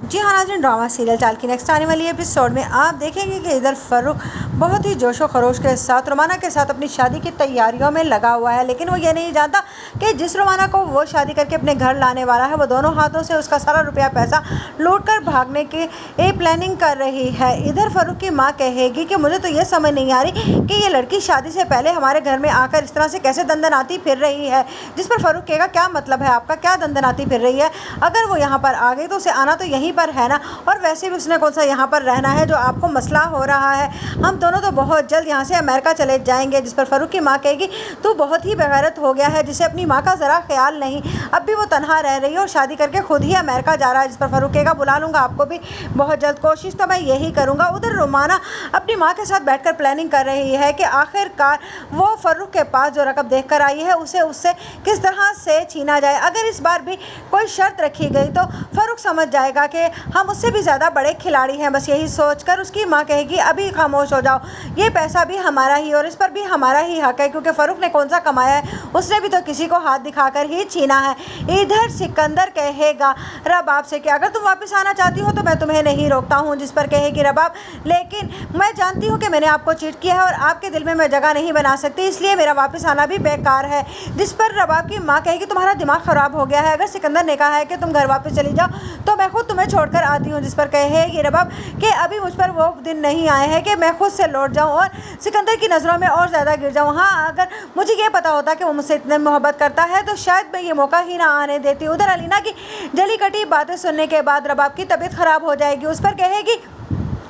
जी हाँ नाज़रीन, drama serial चाल की नेक्स्ट आने वाली एपिसोड में आप देखेंगे कि इधर फ़र्रुख बहुत ही जोशो खरोश के साथ रोमाना के साथ अपनी शादी की तैयारियों में लगा हुआ है। लेकिन वो ये नहीं जानता कि जिस रोमाना को वो शादी करके अपने घर लाने वाला है वो दोनों हाथों से उसका सारा रुपया पैसा लूट कर भागने की प्लानिंग कर रही है। इधर फ़र्रुख की माँ कहेगी कि मुझे तो ये समझ नहीं आ रही कि ये लड़की शादी से पहले हमारे घर में आकर इस तरह से कैसे दंदनाती फिर रही है। जिस पर फ़र्रुख कहेगा क्या मतलब है आपका, क्या दंदनाती फिर रही है? अगर वो यहाँ पर आ गई तो उसे आना तो यहीं पर है ना, और वैसे भी उसने कौन सा यहाँ पर रहना है जो आपको मसला हो रहा है। हम दोनों तो बहुत जल्द यहाँ से अमेरिका चले जाएंगे। जिस पर फ़र्रुख की माँ कहेगी तू बहुत ही बेगैरत हो गया है, जिसे अपनी माँ का ज़रा ख्याल नहीं। अब भी वो तनहा रह रही है और शादी करके खुद ही अमेरिका जा रहा है। जिस पर फ़र्रुख कहेगा बुला लूँगा आपको भी बहुत जल्द, कोशिश तो मैं यही करूँगा। उधर रोमाना अपनी माँ के साथ बैठकर प्लानिंग कर रही है कि आखिरकार वो फ़र्रुख के पास जो रकम देख कर आई है उसे उससे किस तरह से छीना जाए। अगर इस बार भी कोई शर्त रखी गई तो फ़र्रुख समझ जाएगा कि हम उससे भी ज़्यादा बड़े खिलाड़ी हैं। बस यही सोचकर उसकी माँ कहेगी अभी खामोश हो जाओ, ये पैसा भी हमारा ही और इस पर भी हमारा ही हक है, क्योंकि फ़र्रुख ने कौन सा कमाया है, उसने भी तो किसी को हाथ दिखाकर ही छीना है। इधर सिकंदर कहेगा रबाब से कि अगर तुम वापस आना चाहती हो तो मैं तुम्हें नहीं रोकता हूँ। जिस पर कहेगी रबाब लेकिन मैं जानती हूँ कि मैंने आपको चीट किया है और आपके दिल में मैं जगह नहीं बना सकती, इसलिए मेरा वापस आना भी बेकार है। जिस पर रबाब की माँ कहेगी तुम्हारा दिमाग ख़राब हो गया है, अगर सिकंदर ने कहा है कि तुम घर वापस चली जाओ तो मैं खुद तुम्हें छोड़कर आती हूँ। जिस पर कहेगी रबाब कि अभी मुझ पर वो दिन नहीं आए हैं कि मैं खुद से लौट जाऊँ और सिकंदर की नज़रों में और ज़्यादा गिर जाऊँ। हाँ, अगर मुझे ये पता होता कि वो मुझसे इतने मोहब्बत करता है तो शायद मैं ये मौका ही ना आने देती। उधर अलीना की जली कटी बातें सुनने के बाद रबाब की तबीयत ख़राब हो जाएगी। उस पर कहेगी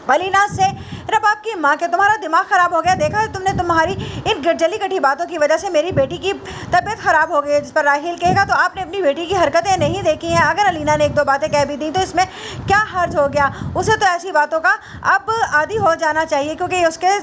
अलीना से रबाब की माँ के तुम्हारा दिमाग ख़राब हो गया, देखा है तुमने, तुम्हारी इन जली कटी बातों की वजह से मेरी बेटी की तबीयत ख़राब हो गई है। जिस पर राहिल कहेगा तो आपने अपनी बेटी की हरकतें नहीं देखी हैं, अगर अलीना ने एक दो बातें कह भी दी तो इसमें क्या हर्ज हो गया, उसे तो ऐसी बातों का अब आदी हो जाना चाहिए क्योंकि उसके